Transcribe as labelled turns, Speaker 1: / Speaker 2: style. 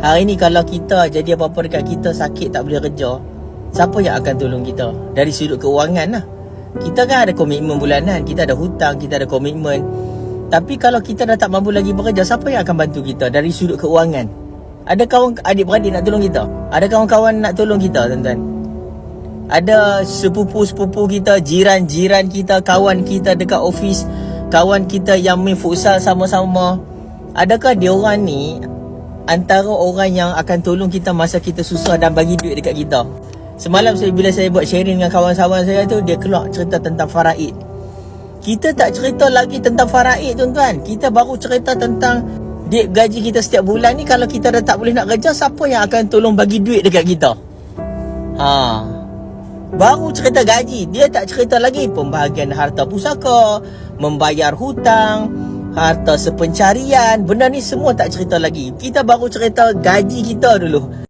Speaker 1: Hari ni kalau kita jadi apa-apa dekat kita, sakit tak boleh kerja, siapa yang akan tolong kita? Dari sudut keuangan lah. Kita kan ada komitmen bulanan, kita ada hutang, kita ada komitmen. Tapi kalau kita dah tak mampu lagi bekerja, siapa yang akan bantu kita dari sudut keuangan? Ada kawan adik-beradik nak tolong kita? Ada kawan-kawan nak tolong kita, tuan-tuan? Ada sepupu-sepupu kita, jiran-jiran kita, kawan kita dekat office, kawan kita yang main futsal sama-sama. Adakah dia orang ni antara orang yang akan tolong kita masa kita susah dan bagi duit dekat kita? Semalam bila saya buat sharing dengan kawan-kawan saya tu, dia keluar cerita tentang faraid. Kita tak cerita lagi tentang faraid, tuan-tuan. Kita baru cerita tentang duit gaji kita setiap bulan ni. Kalau kita dah tak boleh nak kerja, siapa yang akan tolong bagi duit dekat kita? Baru cerita gaji. Dia tak cerita lagi pembahagian harta pusaka, membayar hutang, harta sepencarian. Benda ni semua tak cerita lagi. Kita baru cerita gaji kita dulu.